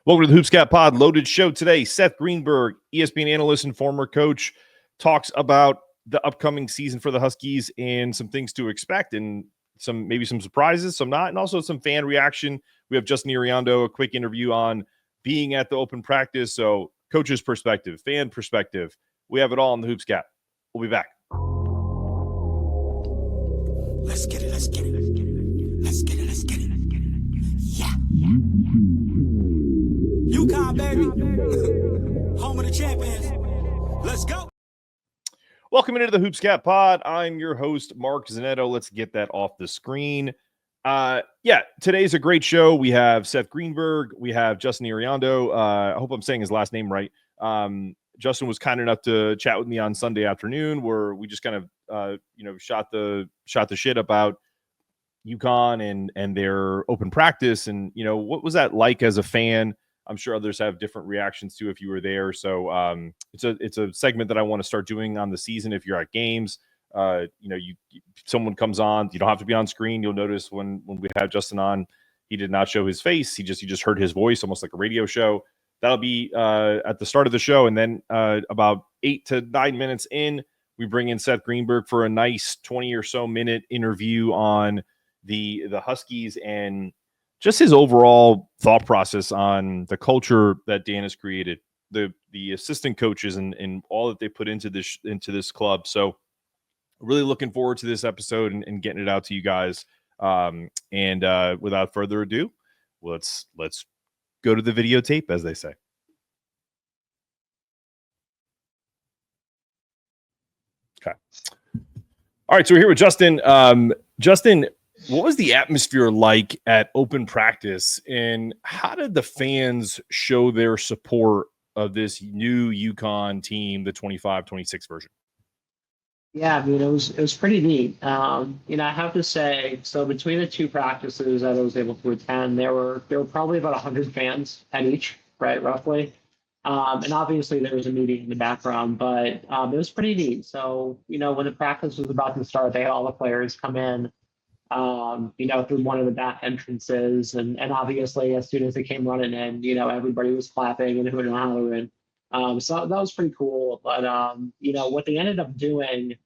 Welcome to the Hoopscat Pod, loaded show today. Seth Greenberg, ESPN analyst and former coach, talks about the upcoming season for the Huskies and some things to expect and maybe some surprises, some not, and also some fan reaction. We have Justin Iriondo, a quick interview on being at the open practice. So coach's perspective, fan perspective, we have it all on the Hoopscat. We'll be back. Let's get it. Let's get it. Let's get it. Let's get it. Yeah. UConn, baby. Home of the champions. Let's go. Welcome into the Hoopscat Pod. I'm your host, Mark Zanetto. Let's get that off the screen. Today's a great show. We have Seth Greenberg. We have Justin Iriondo. I hope I'm saying his last name right. Justin was kind enough to chat with me on Sunday afternoon, where we just kind of, shot the shit about UConn and their open practice. And, what was that like as a fan? I'm sure others have different reactions to if you were there. So it's a segment that I want to start doing on the season. If you're at games, someone comes on, you don't have to be on screen. You'll notice when we have Justin on, he did not show his face. You just heard his voice, almost like a radio show. That'll be at the start of the show. And then about 8 to 9 minutes in, we bring in Seth Greenberg for a nice 20 or so minute interview on the Huskies and just his overall thought process on the culture that Dan has created, the assistant coaches and all that they put into this club. So really looking forward to this episode and getting it out to you guys. Without further ado, let's go to the videotape, as they say. Okay. All right, so we're here with Justin. Justin, what was the atmosphere like at open practice, and how did the fans show their support of this new UConn team, the 25-26 version? Yeah, I mean, it was pretty neat. I have to say, so between the two practices that I was able to attend, there were probably about 100 fans at each, right, roughly. And obviously there was a meeting in the background, but it was pretty neat. So, when the practice was about to start, they had all the players come in, through one of the back entrances. And obviously, as soon as they came running in, everybody was clapping and hooting and hollering. So that was pretty cool. But, what they ended up doing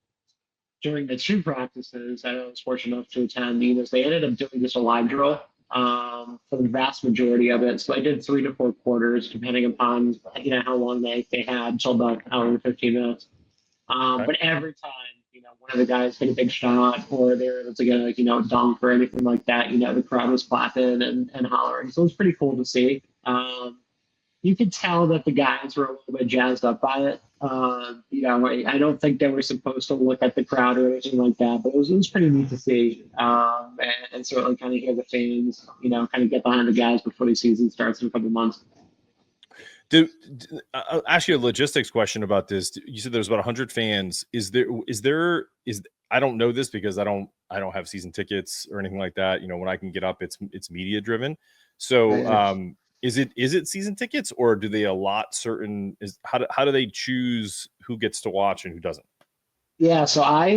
during the two practices that I was fortunate enough to attend, is they ended up doing just a live drill for the vast majority of it. So they did 3 to 4 quarters, depending upon, how long they had, till about an hour and 15 minutes. Okay. But every time, one of the guys hit a big shot or they were able to get a dunk or anything like that, the crowd was clapping and hollering. So it was pretty cool to see. You could tell that the guys were a little bit jazzed up by it. I don't think they were supposed to look at the crowd or anything like that, but it was pretty neat to see. And certainly kind of hear the fans, kind of get behind the guys before the season starts in a couple months. I'll ask you a logistics question about this. You said there's about 100 fans. I don't know this because I don't have season tickets or anything like that. When I can get up, it's media driven. So, is it season tickets, or do they allot certain? How do they choose who gets to watch and who doesn't? Yeah, so I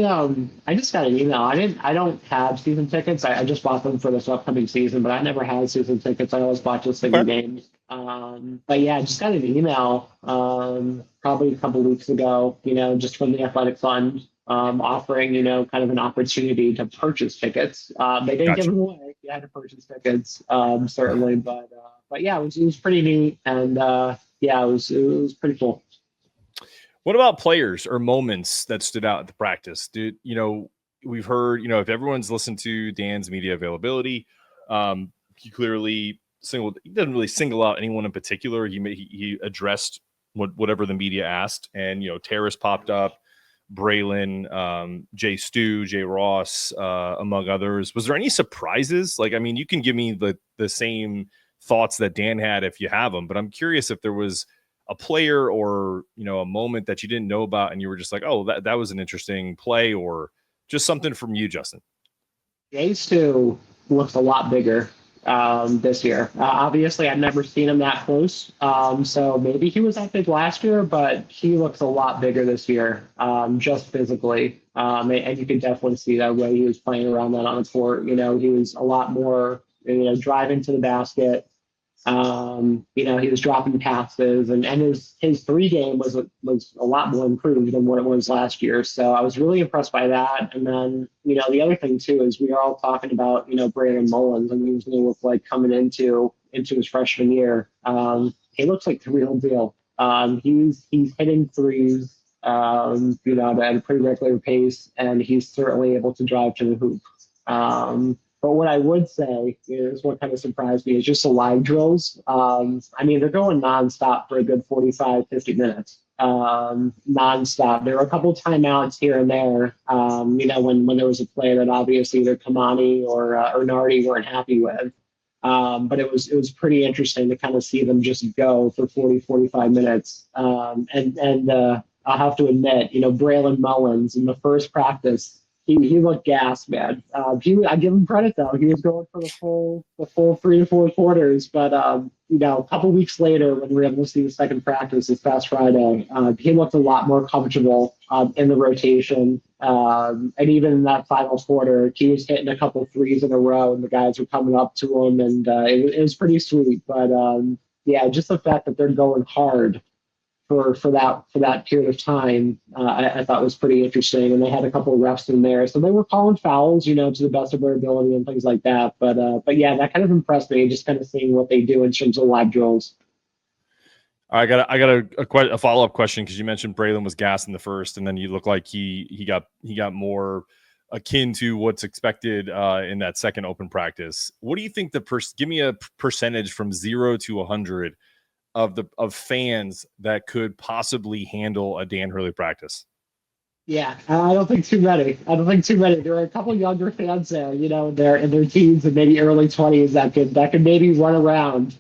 just got an email. I don't have season tickets. I just bought them for this upcoming season, but I never had season tickets. I always bought just single games. But yeah, I just got an email probably a couple weeks ago. Just from the athletic fund offering kind of an opportunity to purchase tickets. They didn't give them away. You had to purchase tickets certainly, but yeah, it was pretty neat, and it was pretty cool. What about players or moments that stood out at the practice? We've heard, if everyone's listened to Dan's media availability, he clearly he doesn't really single out anyone in particular. He addressed whatever the media asked, and Tarris popped up, Braylon, Jay Stu, Jay Ross, among others. Was there any surprises? You can give me the same thoughts that Dan had if you have them, but I'm curious if there was a player or a moment that you didn't know about and you were just like, oh, that was an interesting play, or just something from you, Justin. Jay Stu looks a lot bigger this year. Obviously, I've never seen him that close, so maybe he was that big last year, but he looks a lot bigger this year, just physically. And you can definitely see that way he was playing around that on the court. He was a lot more, driving to the basket, He was dropping passes, and his 3 game was a lot more improved than what it was last year. So I was really impressed by that. And then, the other thing too is we are all talking about, Brandon Mullins, and he was going to look like coming into his freshman year. He looks like the real deal. He's hitting threes, at a pretty regular pace, and he's certainly able to drive to the hoop. But what I would say is what kind of surprised me is just the live drills. They're going nonstop for a good 45, 50 minutes. Nonstop. There were a couple timeouts here and there, when there was a play that obviously either Kamani or Nardi weren't happy with. But it was pretty interesting to kind of see them just go for 40, 45 minutes. And I'll have to admit, Braylon Mullins in the first practice, he looked gassed, man. I give him credit though. He was going for the full 3 to 4 quarters. But a couple weeks later, when we were able to see the second practice this past Friday, he looked a lot more comfortable in the rotation. And even in that final quarter, he was hitting a couple threes in a row, and the guys were coming up to him, and it was pretty sweet. But just the fact that they're going hard for that period of time, I thought was pretty interesting. And they had a couple of refs in there, so they were calling fouls, to the best of their ability and things like that. But yeah, that kind of impressed me, just kind of seeing what they do in terms of live drills. I got a follow-up question, because you mentioned Braylon was gassed in the first, and then you look like he got more akin to what's expected in that second open practice. What do you think give me a percentage from 0 to 100 of fans that could possibly handle a Dan Hurley practice? Yeah, I don't think too many. There are a couple of younger fans there, in their teens and maybe early 20s that could maybe run around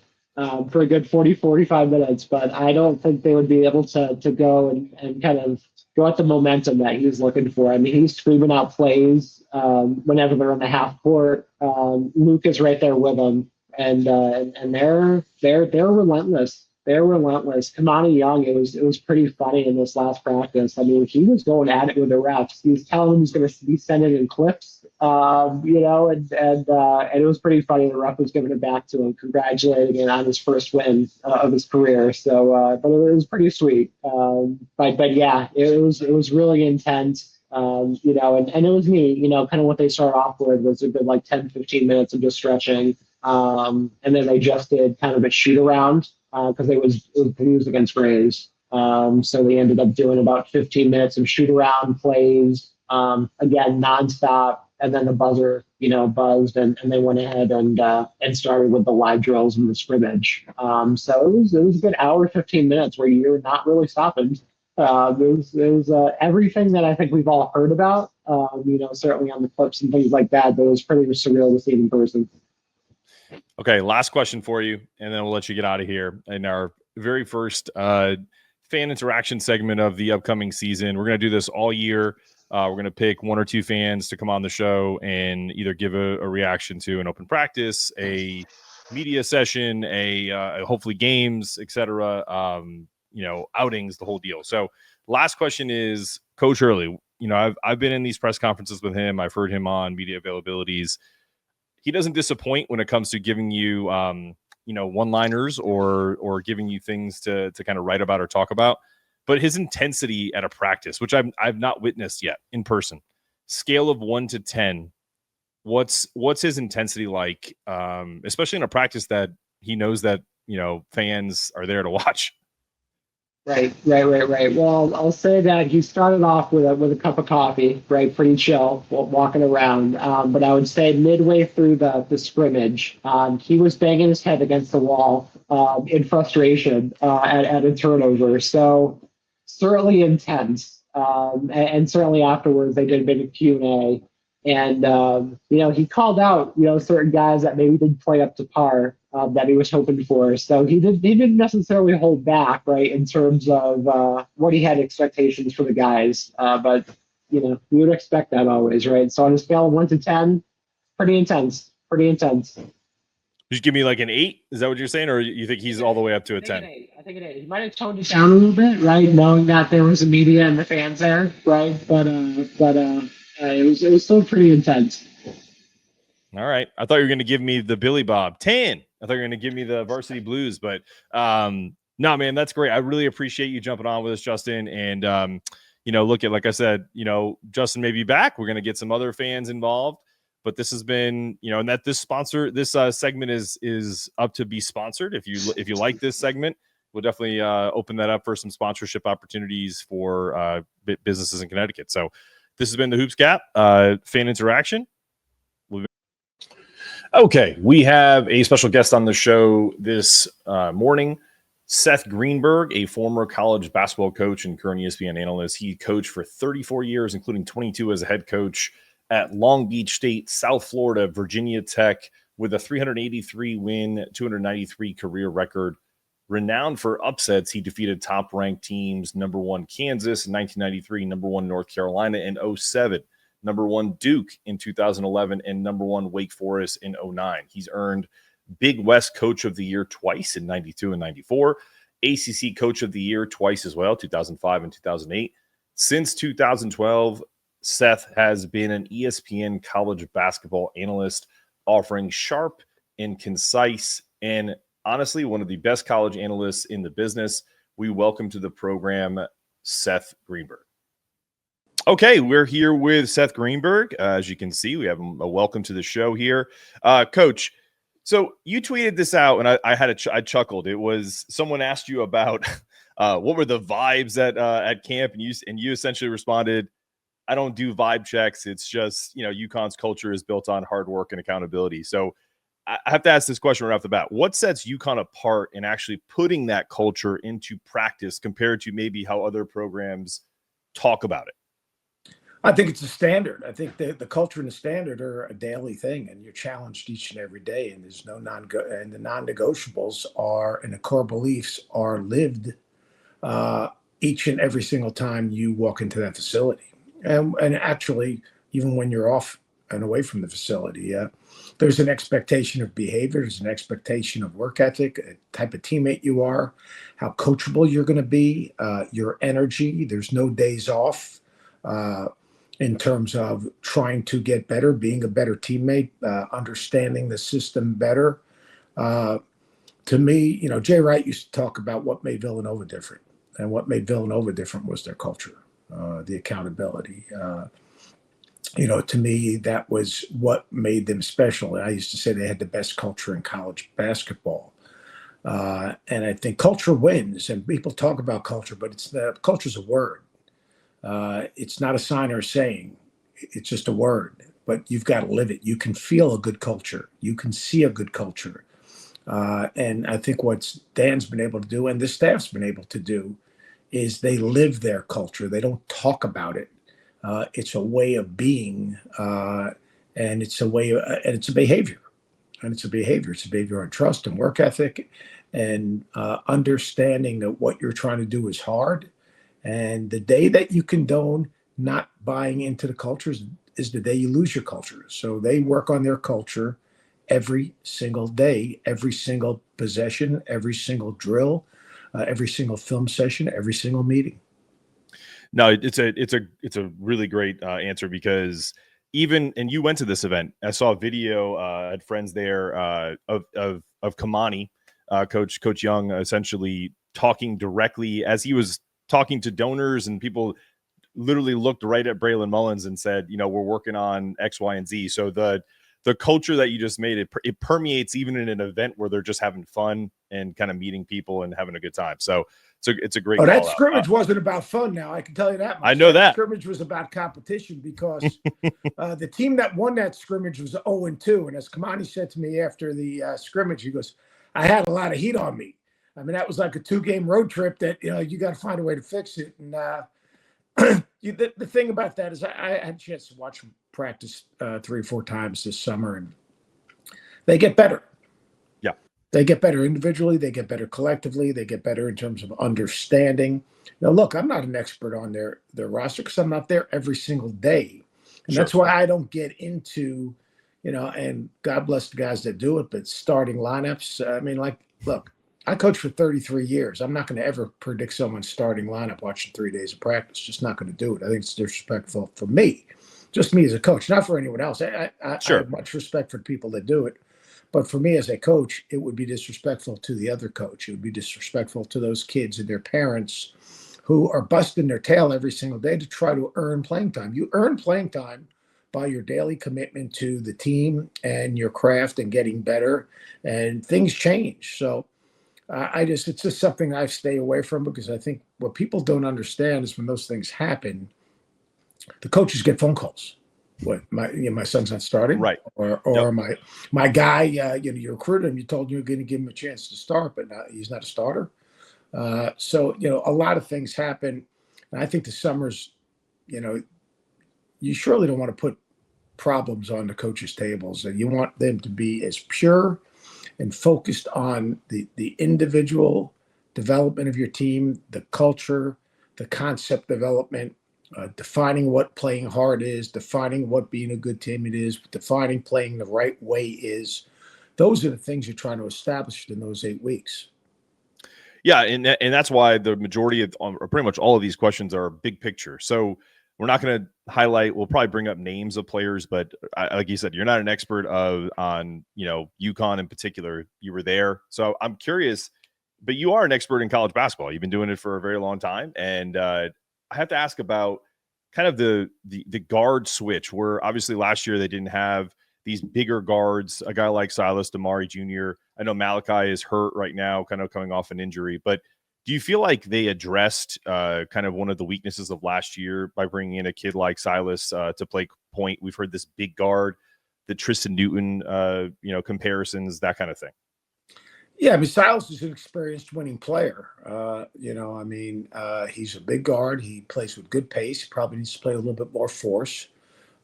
for a good 40, 45 minutes. But I don't think they would be able to go and kind of go at the momentum that he's looking for. I mean, he's screaming out plays whenever they're in the half court. Luke is right there with him, and they're relentless. They're relentless. Kamani Young, it was pretty funny in this last practice. I mean, he was going at it with the refs. He was telling them he's going to be sending in clips, and it was pretty funny. The ref was giving it back to him, congratulating him on his first win of his career. So, but it was pretty sweet. But yeah, it was really intense. And it was neat, kind of what they started off with was a good 10, 15 minutes of just stretching. And then they just did kind of a shoot around because it was used against Grays. So they ended up doing about 15 minutes of shoot around plays, again, nonstop. And then the buzzer, buzzed and they went ahead and started with the live drills and the scrimmage. So it was a good hour, 15 minutes where you're not really stopping. It was everything that I think we've all heard about, certainly on the clips and things like that, but it was pretty surreal to see in person. Okay, last question for you, and then we'll let you get out of here. In our very first fan interaction segment of the upcoming season, we're going to do this all year. We're going to pick 1 or 2 fans to come on the show and either give a reaction to an open practice, a media session, hopefully games, etc. Outings, the whole deal. So last question is Coach Hurley. I've been in these press conferences with him. I've heard him on media availabilities. He doesn't disappoint when it comes to giving you, one-liners or giving you things to kind of write about or talk about. But his intensity at a practice, which I've not witnessed yet in person, scale of 1 to 10, what's his intensity like, especially in a practice that he knows that fans are there to watch. Right. Well, I'll say that he started off with a cup of coffee, right? Pretty chill, walking around. But I would say midway through the scrimmage, he was banging his head against the wall in frustration at a turnover. So certainly intense. And certainly afterwards, they did a bit of Q&A. And, he called out, certain guys that maybe didn't play up to par that he was hoping for. So he didn't necessarily hold back, right, in terms of what he had expectations for the guys. But, we would expect that always, right? So on a scale of 1 to 10, pretty intense. Just give me like an 8? Is that what you're saying? Or you think he's all the way up to a 10? I think an 8. He might have toned it down a little bit, right? Knowing that there was a media and the fans there, right? But it was still pretty intense. All right. I thought you were going to give me the Billy Bob 10. I thought you were going to give me the varsity blues, but no, man, that's great. I really appreciate you jumping on with us, Justin. And, like I said, Justin may be back. We're going to get some other fans involved, but this has been, and that this segment is up to be sponsored. If you like this segment, we'll definitely open that up for some sponsorship opportunities for businesses in Connecticut. So this has been the Hoops Gap fan interaction. Okay, we have a special guest on the show this morning, Seth Greenberg, a former college basketball coach and current ESPN analyst. He coached for 34 years, including 22 as a head coach at Long Beach State, South Florida, Virginia Tech, with a 383-win, 293 career record. Renowned for upsets, he defeated top-ranked teams, number 1 Kansas in 1993, number 1 North Carolina in 2007, number 1 Duke in 2011, and number 1 Wake Forest in 2009. He's earned Big West Coach of the Year twice in 92 and 94, ACC Coach of the Year twice as well, 2005 and 2008. Since 2012, Seth has been an ESPN college basketball analyst, offering sharp and concise and honestly one of the best college analysts in the business. We welcome to the program Seth Greenberg. Okay, we're here with Seth Greenberg. As you can see, we have a welcome to the show here. Coach, so you tweeted this out, and I chuckled. It was someone asked you about what were the vibes at camp, and you essentially responded, "I don't do vibe checks. It's just UConn's culture is built on hard work and accountability." So I have to ask this question right off the bat: what sets UConn apart in actually putting that culture into practice compared to maybe how other programs talk about it? I think it's a standard. I think the culture and the standard are a daily thing, and you're challenged each and every day. And there's no and the non-negotiables and the core beliefs are lived each and every single time you walk into that facility. And actually, even when you're off and away from the facility, there's an expectation of behavior. There's an expectation of work ethic, a type of teammate you are, how coachable you're going to be, your energy. There's no days off. In terms of trying to get better, being a better teammate, understanding the system better. To me, Jay Wright used to talk about what made Villanova different. And what made Villanova different was their culture, the accountability. To me, that was what made them special. And I used to say they had the best culture in college basketball. And I think culture wins. And people talk about culture, but culture's a word. It's not a sign or a saying. It's just a word, but you've got to live it. You can feel a good culture. You can see a good culture. And I think what Dan's been able to do and the staff's been able to do is they live their culture. They don't talk about it. It's a way of being, and it's a way, and it's a behavior. And it's a behavior. It's a behavior on trust and work ethic and understanding that what you're trying to do is hard. And the day that you condone not buying into the cultures is the day you lose your culture. So they work on their culture every single day, every single possession, every single drill, every single film session, every single meeting. No, it's a really great answer, because and you went to this event. I saw a video. I had friends there of Kamani, Coach Young, essentially talking directly as he was talking to donors, and people literally looked right at Braylon Mullins and said, we're working on X, Y, and Z. So the culture that you just made, it permeates even in an event where they're just having fun and kind of meeting people and having a good time. So it's a great. Oh, that scrimmage wasn't about fun. Now I can tell you that much. I know that scrimmage was about competition, because the team that won that scrimmage was 0-2. And as Kamani said to me after the scrimmage, he goes, "I had a lot of heat on me." I mean, that was like a 2-game road trip that, you got to find a way to fix it. And the thing about that is I had a chance to watch them practice 3 or 4 times this summer, and they get better. Yeah. They get better individually. They get better collectively. They get better in terms of understanding. Now, look, I'm not an expert on their roster because I'm not there every single day. And Sure. That's why I don't get into, and God bless the guys that do it, but starting lineups. I mean, look, I coached for 33 years. I'm not going to ever predict someone's starting lineup watching 3 days of practice. Just not going to do it. I think it's disrespectful for me, just me as a coach, not for anyone else. I have much respect for the people that do it. But for me as a coach, it would be disrespectful to the other coach. It would be disrespectful to those kids and their parents who are busting their tail every single day to try to earn playing time. You earn playing time by your daily commitment to the team and your craft and getting better, and things change. So it's just something I stay away from, because I think what people don't understand is when those things happen, the coaches get phone calls. What, my son's not starting, Right? Or Yep. my guy, you recruited him, you told him you're going to give him a chance to start, but now he's not a starter. So a lot of things happen, and I think the summers, you surely don't want to put problems on the coaches' tables, and you want them to be as pure and focused on the individual development of your team, the culture, the concept development, defining what playing hard is, defining what being a good team it is, defining playing the right way is. Those are the things you're trying to establish in those 8 weeks. Yeah, and that's why the majority of, or pretty much all of these questions are big picture. So we're not going to highlight. We'll probably bring up names of players, but like you said, you're not an expert on UConn in particular. You were there, so I'm curious. But you are an expert in college basketball. You've been doing it for a very long time, and I have to ask about kind of the guard switch. Where obviously last year they didn't have these bigger guards, a guy like Silas Demary Jr. I know Malachi is hurt right now, kind of coming off an injury, but do you feel like they addressed kind of one of the weaknesses of last year by bringing in a kid like Silas to play point? We've heard this big guard, the Tristan Newton, comparisons, that kind of thing. Yeah, I mean, Silas is an experienced winning player. He's a big guard. He plays with good pace. He probably needs to play a little bit more force.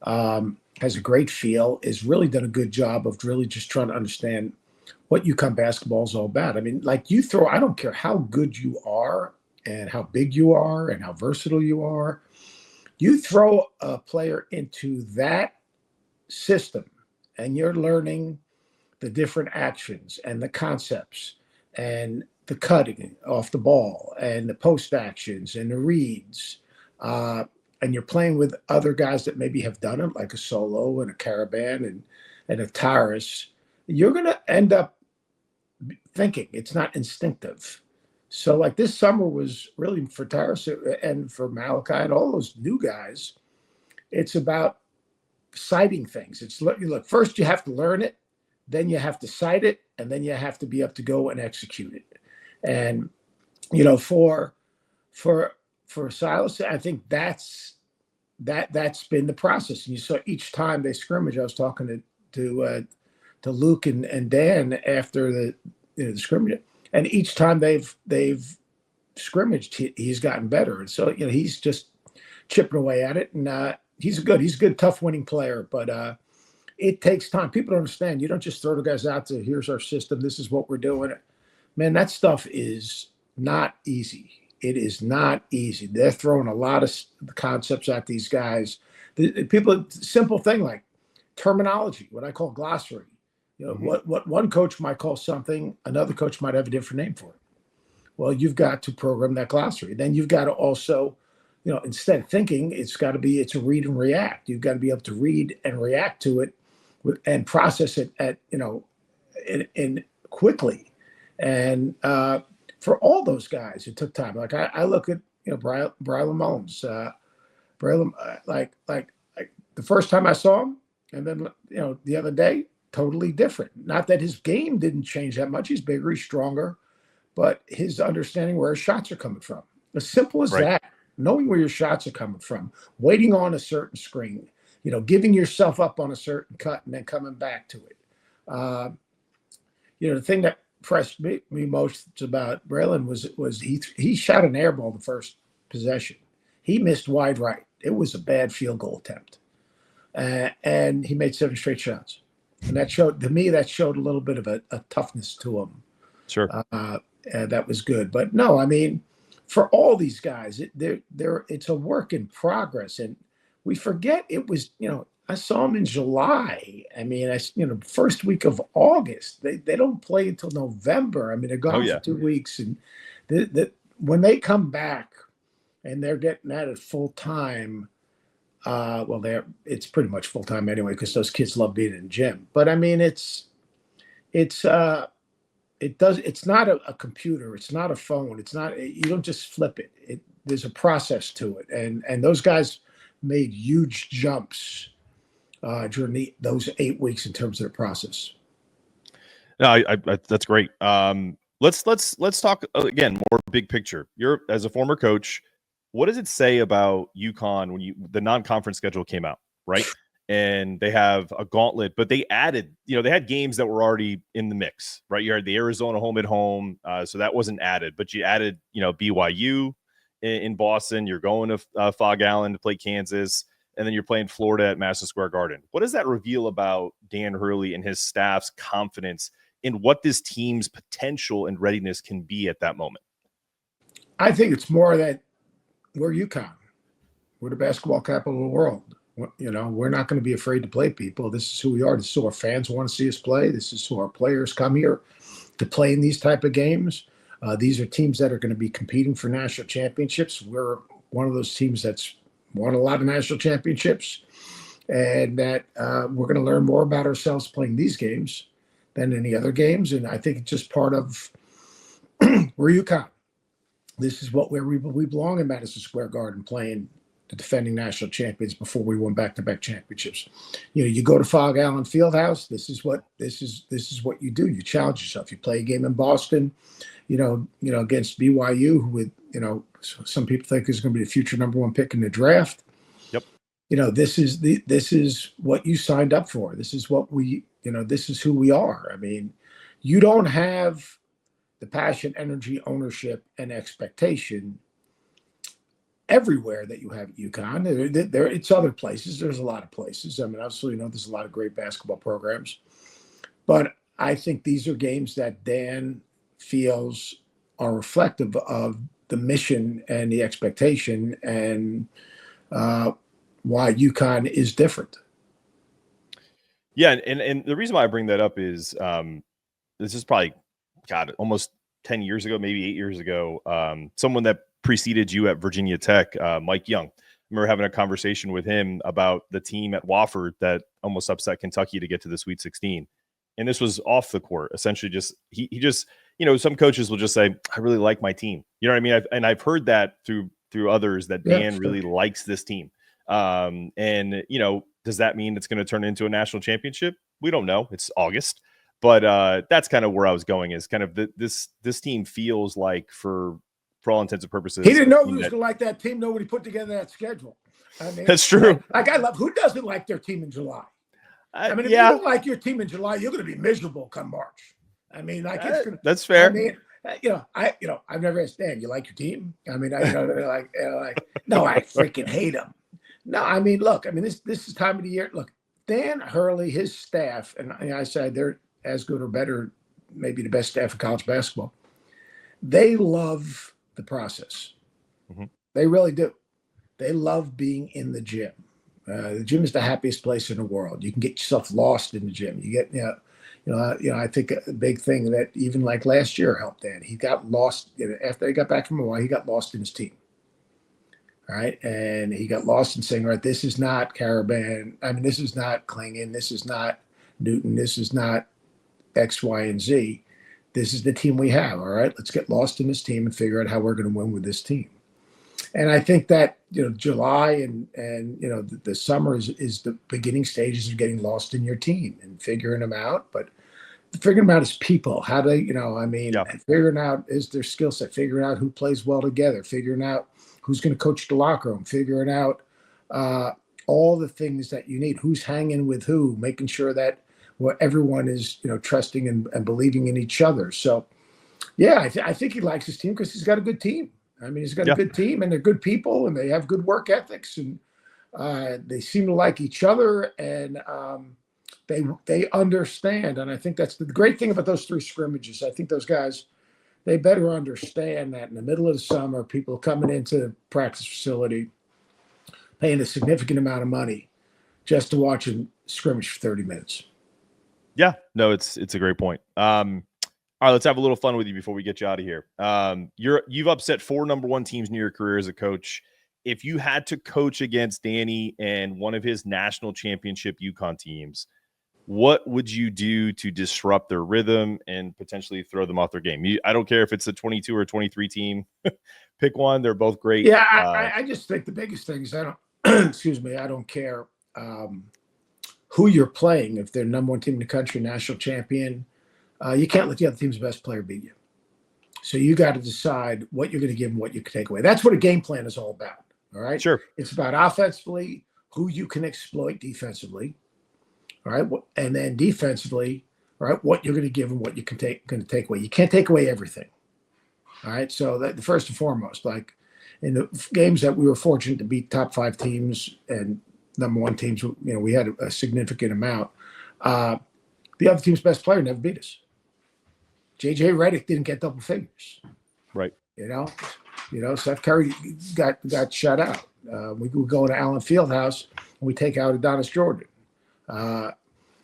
Has a great feel. Has really done a good job of really just trying to understand what UConn basketball is all about. I mean, like I don't care how good you are and how big you are and how versatile you are. You throw a player into that system and you're learning the different actions and the concepts and the cutting off the ball and the post actions and the reads. And you're playing with other guys that maybe have done it, like a Solo and a Karaban and a Tarris. You're going to end up thinking it's not instinctive. So like this summer was really for Tarris and for Malachi and all those new guys. It's about citing things. It's look, first you have to learn it, then you have to cite it, and then you have to be up to go and execute it. And for Silas, I think that's been the process. And you saw each time they scrimmage. I was talking to Luke and Dan after the scrimmage, and each time they've scrimmaged, he's gotten better. And so he's just chipping away at it, and he's a good, tough winning player. But it takes time. People don't understand. You don't just throw the guys out to here's our system. This is what we're doing. Man, that stuff is not easy. It is not easy. They're throwing a lot of concepts at these guys. People, simple thing like terminology, what I call glossary. What one coach might call something, another coach might have a different name for it. Well, you've got to program that glossary. Then you've got to also, instead of thinking, it's a read and react. You've got to be able to read and react to it and process it in quickly. And for all those guys, it took time. Like I look at Brylan Mullins, like the first time I saw him, and then the other day, totally different. Not that his game didn't change that much. He's bigger, he's stronger, but his understanding where his shots are coming from. As simple as that. Knowing where your shots are coming from, waiting on a certain screen, giving yourself up on a certain cut and then coming back to it. The thing that impressed me most about Braylon was he shot an air ball the first possession. He missed wide right. It was a bad field goal attempt. And he made 7 straight shots. And that showed a little bit of a toughness to him. Sure. That was good. But no, I mean, for all these guys, it's a work in progress. And we forget it was, I saw them in July. I mean, first week of August. They don't play until November. I mean, they're gone for 2 weeks. And when they come back and they're getting at it full time, it's pretty much full time anyway, because those kids love being in the gym. But I mean, it's It's it's not a computer. It's not a phone. It's not, you don't just flip it. There's a process to it. And those guys made huge jumps during those 8 weeks in terms of the process. No, I that's great. Let's talk again more big picture. You're, as a former coach, what does it say about UConn when the non-conference schedule came out, right? And they have a gauntlet, but they added, they had games that were already in the mix, right? You had the Arizona home at home, so that wasn't added, but you added, BYU in Boston. You're going to Fog Allen to play Kansas, and then you're playing Florida at Madison Square Garden. What does that reveal about Dan Hurley and his staff's confidence in what this team's potential and readiness can be at that moment? I think it's more that we're UConn. We're the basketball capital of the world. We're not going to be afraid to play people. This is who we are. This is who our fans want to see us play. This is who our players come here to play in these type of games. These are teams that are going to be competing for national championships. We're one of those teams that's won a lot of national championships, and that we're going to learn more about ourselves playing these games than any other games. And I think it's just part of we're UConn. This is where we belong in Madison Square Garden, playing the defending national champions before we won back-to-back championships. You go to Fog Allen Fieldhouse. This is what you do. You challenge yourself. You play a game in Boston, against BYU, who would, some people think is going to be the future number one pick in the draft. Yep. This is what you signed up for. This is what this is who we are. I mean, you don't have the passion, energy, ownership, and expectation everywhere that you have at UConn. It's other places. There's a lot of places. I mean, obviously, there's a lot of great basketball programs. But I think these are games that Dan feels are reflective of the mission and the expectation, and why UConn is different. Yeah, and the reason why I bring that up is this is probably, almost 10 years ago, maybe 8 years ago, someone that preceded you at Virginia Tech, Mike Young. I remember having a conversation with him about the team at Wofford that almost upset Kentucky to get to the Sweet 16. And this was off the court. Essentially, just he just, some coaches will just say, I really like my team. You know what I mean? I've heard that through others that Dan really likes this team. And does that mean it's going to turn into a national championship? We don't know. It's August. But that's kind of where I was going, is kind of this team feels like, for all intents and purposes, he didn't know who was going to like that team. Nobody put together that schedule. I mean, that's true. Like I love, who doesn't like their team in July? I mean, if you don't like your team in July, you're going to be miserable come March. I mean, that's fair. I mean, I've never asked Dan, you like your team? I mean, no, I freaking hate them. No, I mean, look, this is time of the year. Look, Dan Hurley, his staff, and I said they're as good or better, maybe the best staff in college basketball. They love the process. Mm-hmm. They really do. They love being in the gym. The gym is the happiest place in the world. You can get yourself lost in the gym. You get, I think a big thing that even like last year helped Dan. He got lost after he got back from Hawaii. He got lost in his team. All right, and he got lost in saying, right, this is not Karaban. I mean, this is not Klingon. This is not Newton. This is not X, Y, and Z. This is the team we have. All right, let's get lost in this team and figure out how we're going to win with this team. And I think that July and the summer is the beginning stages of getting lost in your team and figuring them out. But figuring them out as people, how they, figuring out is their skill set, figuring out who plays well together, figuring out who's going to coach the locker room, figuring out all the things that you need, who's hanging with who, making sure that everyone is, trusting and believing in each other. So, yeah, I think he likes his team because he's got a good team. I mean, he's got a good team, and they're good people, and they have good work ethics, and they seem to like each other, and they understand. And I think that's the great thing about those three scrimmages. I think those guys, they better understand that in the middle of the summer, people coming into the practice facility, paying a significant amount of money just to watch them scrimmage for 30 minutes. Yeah, no, it's a great point. All right, let's have a little fun with you before we get you out of here. You've upset 4 number 1 teams in your career as a coach. If you had to coach against Danny and one of his national championship UConn teams, what would you do to disrupt their rhythm and potentially throw them off their game? I don't care if it's a 22 or 23 team. Pick one. They're both great. Yeah, I just think the biggest thing is I don't, excuse me, I don't care who you're playing. If they're number one team in the country, national champion, you can't let the other team's best player beat you. So you got to decide what you're going to give them, what you can take away. That's what a game plan is all about. All right. Sure. It's about offensively, who you can exploit defensively. All right. And then defensively, all right, what you're going to give them, what you can take away. You can't take away everything. All right. So that the first and foremost, like in the games that we were fortunate to beat top 5 teams and number 1 teams, we had a significant amount. The other team's best player never beat us. JJ Redick didn't get double figures. Right. Seth Curry got shut out. We would go to Allen Fieldhouse and we take out Adonis Jordan.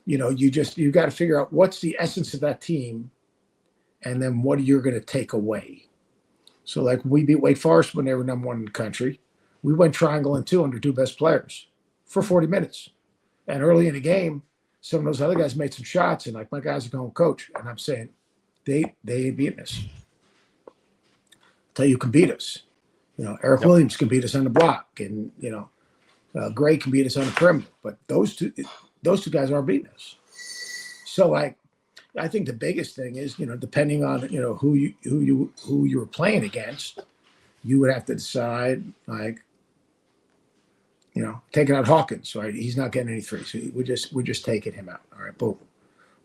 You got to figure out what's the essence of that team, and then what you're going to take away. So, like we beat Wake Forest when they were number 1 in the country, we went triangle and 2 under 2 best players for 40 minutes. And early in the game, some of those other guys made some shots, and like my guys are going, coach, and I'm saying they ain't beating us. Tell you can beat us. Eric Williams can beat us on the block, and Gray can beat us on the perimeter. But those two guys aren't beating us. So I think the biggest thing is depending on who you were playing against, you would have to decide taking out Hawkins. Right, he's not getting any threes. So we're just taking him out. All right, boom,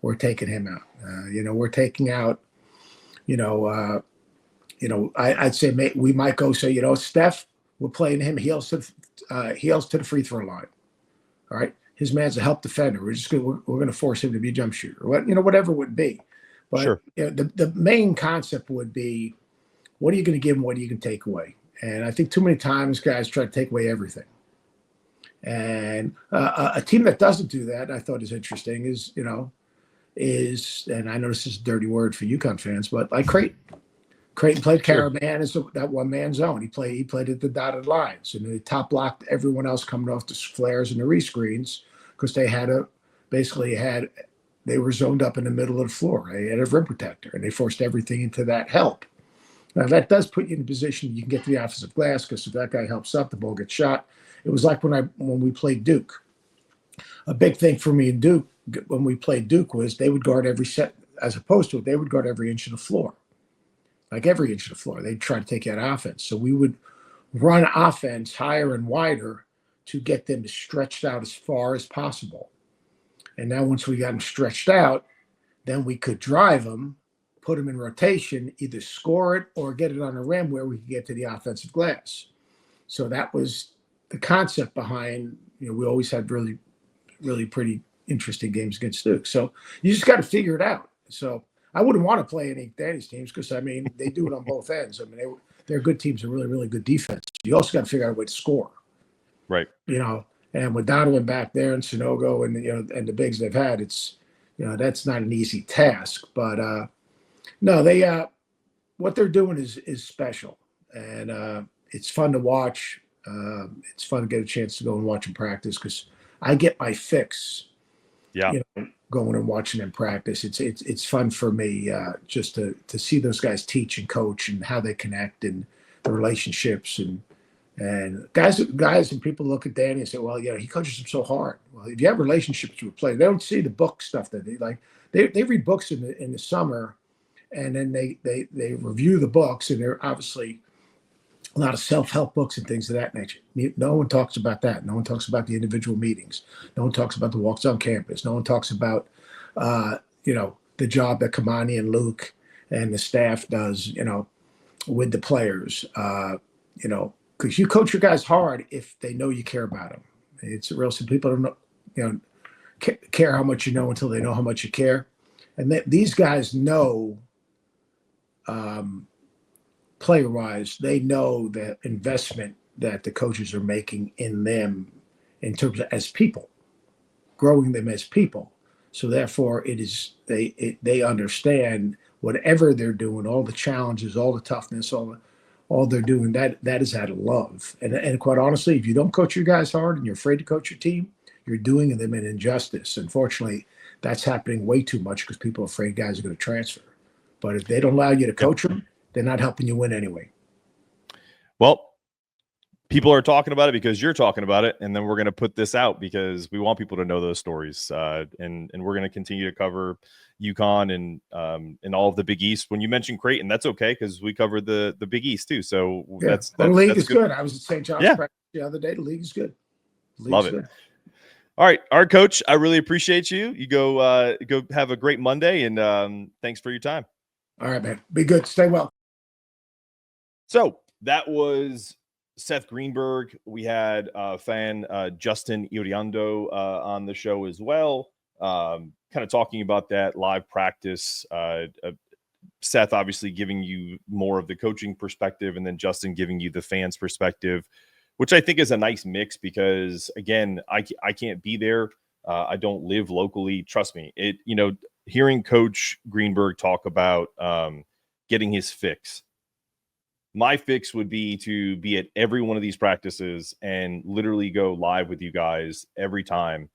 we're taking him out. We're taking out. I'd say we might go say, Steph, we're playing him heels to the free throw line. All right, his man's a help defender. We're going to force him to be a jump shooter. Whatever it would be. But sure. The main concept would be, what are you going to give him? What are you going to take away? And I think too many times guys try to take away everything. And a team that doesn't do that, I thought is interesting, is, and I know this is a dirty word for UConn fans, but like Creighton. Creighton played Karaban as that one-man zone. He played at the dotted lines, and they top blocked everyone else coming off the flares and the rescreens because they were zoned up in the middle of the floor. They had a rim protector, and they forced everything into that help. Now that does put you in a position you can get to the offensive glass, because if that guy helps up, the ball gets shot. It was like when we played Duke. A big thing for me in Duke when we played Duke was they would guard every set, as opposed to they would guard every inch of the floor. Like every inch of the floor, they'd try to take out offense. So we would run offense higher and wider to get them stretched out as far as possible. And now once we got them stretched out, then we could drive them, put them in rotation, either score it or get it on a rim where we could get to the offensive glass. So that was the concept behind, we always had really, really pretty interesting games against Duke. So you just got to figure it out. So I wouldn't want to play any of Danny's teams because, they do it on both ends. They're good teams and really, really good defense. You also got to figure out a way to score. Right. And with Donovan back there and Sonogo and the bigs they've had, it's, that's not an easy task. But, no, what they're doing is special. And it's fun to watch. It's fun to get a chance to go and watch them practice because I get my fix. Yeah. Going and watching them practice. It's fun for me just to see those guys teach and coach and how they connect and the relationships and guys and people look at Danny and say, well, he coaches them so hard. Well, if you have relationships with players, they don't see the book stuff that they like. They read books in the summer, and then they review the books, and they're obviously a lot of self-help books and things of that nature. No one talks about that. No one talks about the individual meetings. No one talks about the walks on campus. No one talks about, the job that Kamani and Luke and the staff does, with the players, because you coach your guys hard if they know you care about them. It's real simple. People don't know, care how much you know until they know how much you care. And these guys know, player-wise, they know the investment that the coaches are making in them in terms of as people, growing them as people. So therefore, they understand whatever they're doing, all the challenges, all the toughness, all they're doing, that is out of love. And quite honestly, if you don't coach your guys hard and you're afraid to coach your team, you're doing them an injustice. Unfortunately, That's happening way too much because people are afraid guys are going to transfer. But if they don't allow you to coach them, they're not helping you win anyway. Well, people are talking about it because you're talking about it, and then we're going to put this out because we want people to know those stories, and we're going to continue to cover UConn and all of the Big East. When you mentioned Creighton, that's okay because we covered the Big East too. So the league is good. I was at St. John's practice the other day. The league is good. Love it. Good. All right, Coach. I really appreciate you. You go have a great Monday, and thanks for your time. All right, man. Be good. Stay well. So that was Seth Greenberg. We had fan Justin Iriondo on the show as well, kind of talking about that live practice. Seth obviously giving you more of the coaching perspective, and then Justin giving you the fans' perspective, which I think is a nice mix because, again, I can't be there. I don't live locally. Trust me. Hearing Coach Greenberg talk about getting his fix. My fix would be to be at every one of these practices and literally go live with you guys every time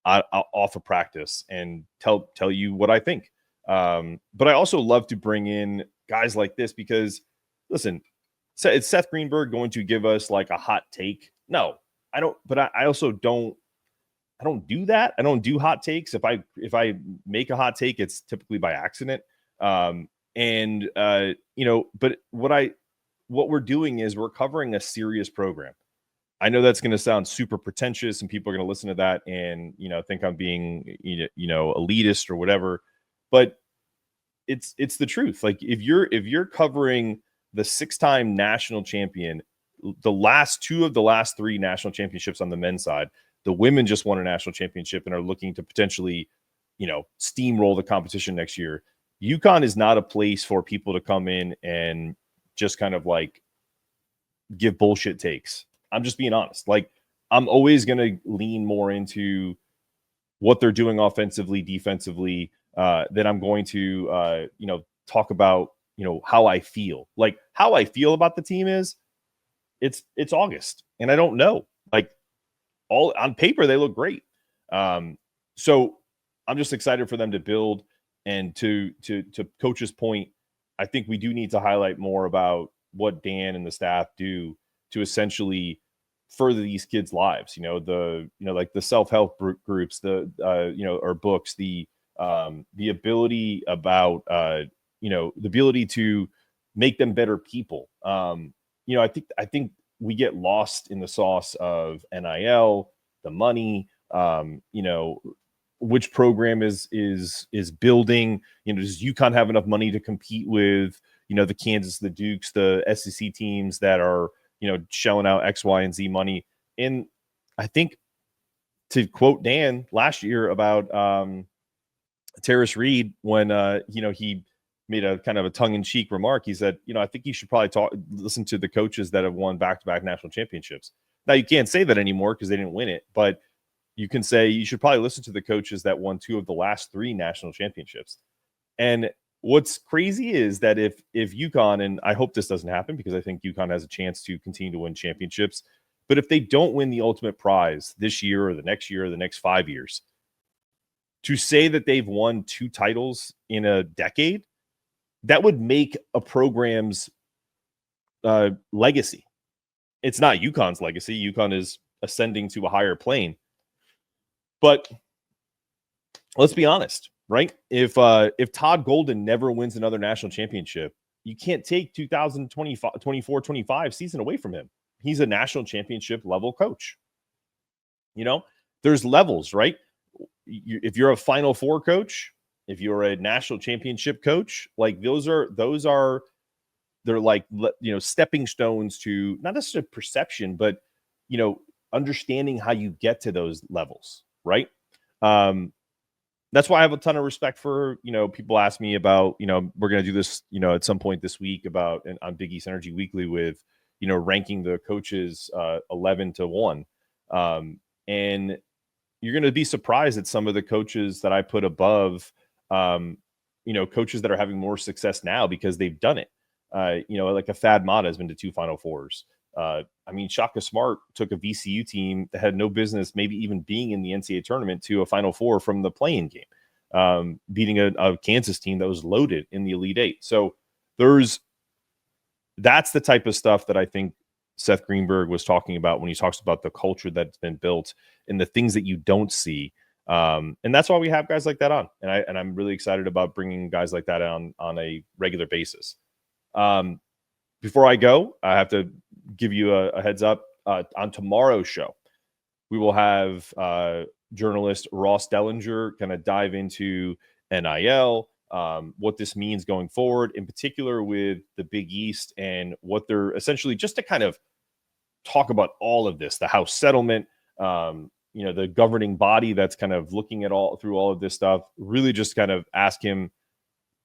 off of practice and tell you what I think. But I also love to bring in guys like this because, listen, is Seth Greenberg going to give us like a hot take? No, I don't. But I also don't. I don't do that. I don't do hot takes. If I make a hot take, it's typically by accident. But what we're doing is we're covering a serious program. I know that's going to sound super pretentious and people are going to listen to that and, think I'm being, elitist or whatever, but it's the truth. Like if you're covering the 6-time national champion, the last 2 of the last 3 national championships on the men's side, the women just won a national championship and are looking to potentially, steamroll the competition next year. UConn is not a place for people to come in and just kind of like give bullshit takes. I'm just being honest. Like I'm always going to lean more into what they're doing offensively, defensively, then I'm going to, talk about, how I feel. Like how I feel about the team is it's August and I don't know. Like all on paper, they look great. So I'm just excited for them to build and to Coach's point. I think we do need to highlight more about what Dan and the staff do to essentially further these kids' lives. Like the self-help groups, or books, the ability about, the ability to make them better people. I think we get lost in the sauce of NIL, the money, which program is building, does UConn have enough money to compete with, the Kansas, the Dukes, the SEC teams that are, shelling out X, Y, and Z money. And I think to quote Dan last year about Tarris Reed, when, he made a kind of a tongue-in-cheek remark, he said, I think you should probably listen to the coaches that have won back-to-back national championships. Now you can't say that anymore because they didn't win it, but you can say you should probably listen to the coaches that won 2 of the last 3 national championships. And what's crazy is that if UConn, and I hope this doesn't happen because I think UConn has a chance to continue to win championships, but if they don't win the ultimate prize this year or the next 5 years, to say that they've won 2 titles in a decade, that would make a program's legacy. It's not UConn's legacy. UConn is ascending to a higher plane. But let's be honest, right? If Todd Golden never wins another national championship, you can't take 2024-25 season away from him. He's a national championship level coach. There's levels, right? If you're a Final Four coach, if you're a national championship coach, like they're like, stepping stones to not necessarily perception, but, understanding how you get to those levels. Right. That's why I have a ton of respect for, people ask me about, we're going to do this, at some point this week on Big East Energy Weekly with, ranking the coaches 11-1. And you're going to be surprised at some of the coaches that I put above, coaches that are having more success now because they've done it. Like a Thad Matta has been to 2 Final Fours. Shaka Smart took a VCU team that had no business maybe even being in the NCAA tournament to a Final Four from the play-in game. beating a Kansas team that was loaded in the Elite Eight. So that's the type of stuff that I think Seth Greenberg was talking about when he talks about the culture that's been built and the things that you don't see. And that's why we have guys like that on. And I'm really excited about bringing guys like that on a regular basis. Before I go, I have to give you a heads up. On tomorrow's show, we will have journalist Ross Dellinger kind of dive into NIL, what this means going forward, in particular with the Big East and what they're essentially, just to kind of talk about all of this, the House settlement, the governing body that's kind of looking at through all of this stuff, really just kind of ask him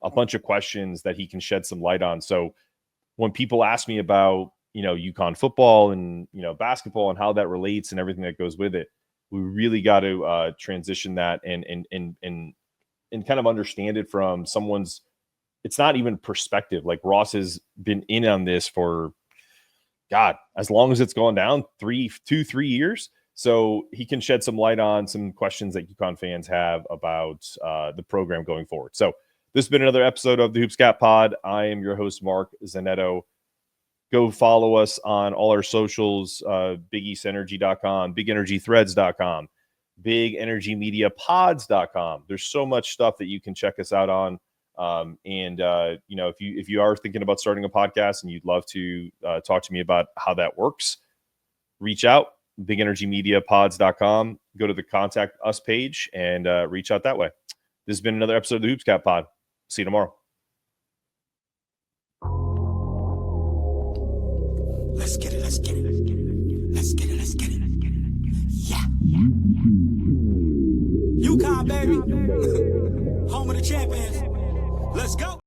a bunch of questions that he can shed some light on. So when people ask me about, UConn football and, basketball and how that relates and everything that goes with it, we really got to transition that and kind of understand it from someone's, it's not even perspective. Like Ross has been in on this for, God, as long as it's gone down, 3 years. So he can shed some light on some questions that UConn fans have about the program going forward. So this has been another episode of the Hoopscat Pod. I am your host, Mark Zanetto. Go follow us on all our socials, BigEastEnergy.com, BigEnergyThreads.com, BigEnergyMediaPods.com. There's so much stuff that you can check us out on. If you are thinking about starting a podcast and you'd love to talk to me about how that works, reach out, BigEnergyMediaPods.com. Go to the Contact Us page and reach out that way. This has been another episode of the Hoopscat Pod. See you tomorrow. Let's get it. Let's get it. Let's get it. Let's get it. Yeah. UConn, baby. Home of the champions. Let's go.